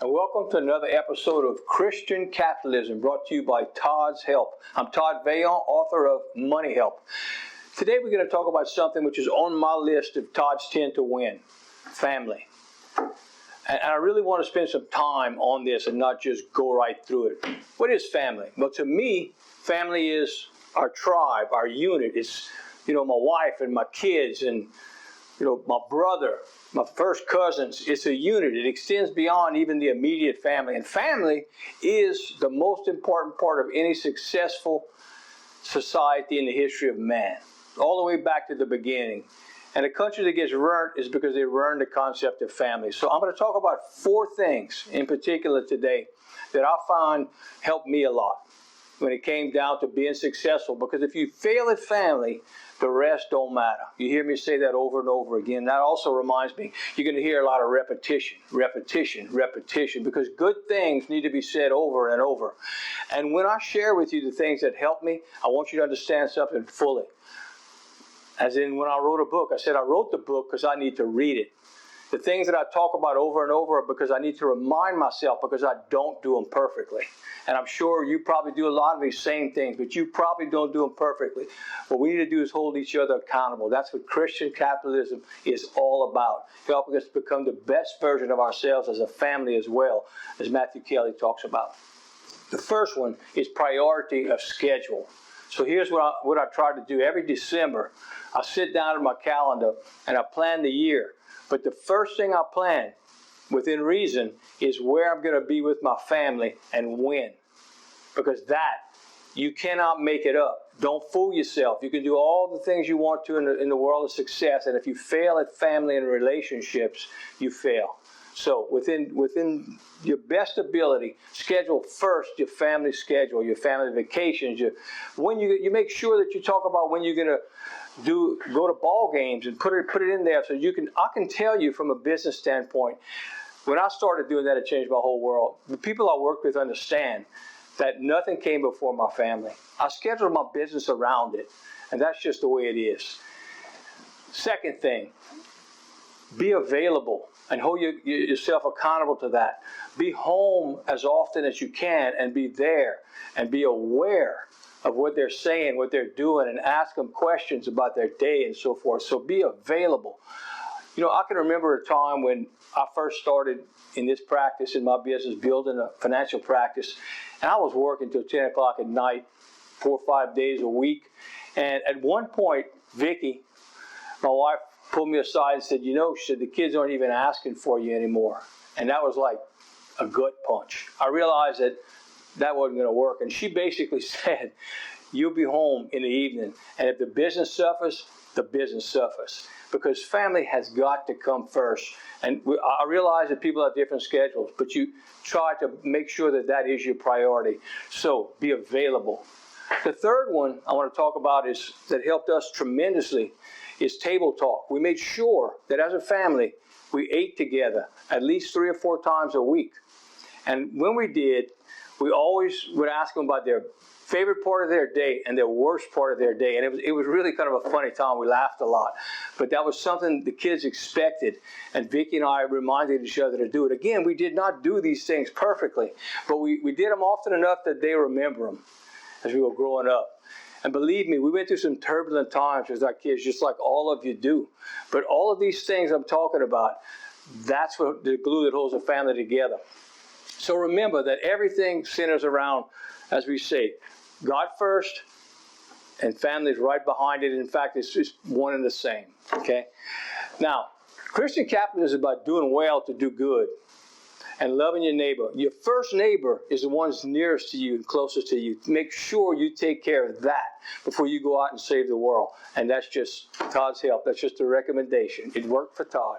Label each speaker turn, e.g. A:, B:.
A: and welcome to another episode of Christian Capitalism, brought to you by Todd's Help. I'm Todd Veillon, author of Money Help. Today we're going to talk about something which is on my list of Todd's 10 to win: family. And I really want to spend some time on this and not just go right through it. What is family? Well, to me, family is our tribe, our unit. It's, my wife and my kids and, my brother, my first cousins. It's a unit. It extends beyond even the immediate family. And family is the most important part of any successful society in the history of man, all the way back to the beginning. And a country that gets ruined is because they ruined the concept of family. So I'm going to talk about 4 things in particular today that I find helped me a lot when it came down to being successful. Because if you fail at family, the rest don't matter. You hear me say that over and over again. That also reminds me, you're going to hear a lot of repetition, because good things need to be said over and over. And when I share with you the things that help me, I want you to understand something fully. As in, when I wrote a book, I said I wrote the book because I need to read it. The things that I talk about over and over are because I need to remind myself, because I don't do them perfectly. And I'm sure you probably do a lot of these same things, but you probably don't do them perfectly. What we need to do is hold each other accountable. That's what Christian capitalism is all about, helping us become the best version of ourselves as a family as well, as Matthew Kelly talks about. The first one is priority of schedule. So here's what I try to do. Every December, I sit down in my calendar and I plan the year. But the first thing I plan, within reason, is where I'm going to be with my family and when. Because that, you cannot make it up. Don't fool yourself. You can do all the things you want to in the world of success, and if you fail at family and relationships, you fail. So within your best ability, schedule first your family schedule, your family vacations. When you make sure that you talk about when you're going to go to ball games and put it in there, so I can tell you from a business standpoint, when I started doing that, it changed my whole world. The people I work with understand that nothing came before my family. I scheduled my business around it, and that's just the way it is. Second thing, be available and hold yourself accountable to that. Be home as often as you can and be there and be aware of what they're saying, what they're doing, and ask them questions about their day and so forth. So be available. I can remember a time when I first started in this practice, in my business, building a financial practice, and I was working till 10 o'clock at night, 4 or 5 days a week. And at one point, Vicky, my wife, pulled me aside and said, she said, the kids aren't even asking for you anymore. And that was like a gut punch. I realized that wasn't going to work. And she basically said, you'll be home in the evening. And if the business suffers, the business suffers. Because family has got to come first. And I realize that people have different schedules, but you try to make sure that is your priority. So be available. The third one I want to talk about that helped us tremendously is table talk. We made sure that as a family, we ate together at least 3 or 4 times a week. And when we did, we always would ask them about their favorite part of their day and their worst part of their day. And it was really kind of a funny time. We laughed a lot. But that was something the kids expected. And Vicki and I reminded each other to do it. Again, we did not do these things perfectly, but we did them often enough that they remember them as we were growing up. And believe me, we went through some turbulent times with our kids, just like all of you do. But all of these things I'm talking about, that's what the glue that holds a family together. So remember that everything centers around, as we say, God first, and family is right behind it. In fact, it's just one and the same. Okay? Now, Christian capitalism is about doing well to do good and loving your neighbor. Your first neighbor is the ones nearest to you and closest to you. Make sure you take care of that before you go out and save the world. And that's just Todd's help. That's just a recommendation. It worked for Todd.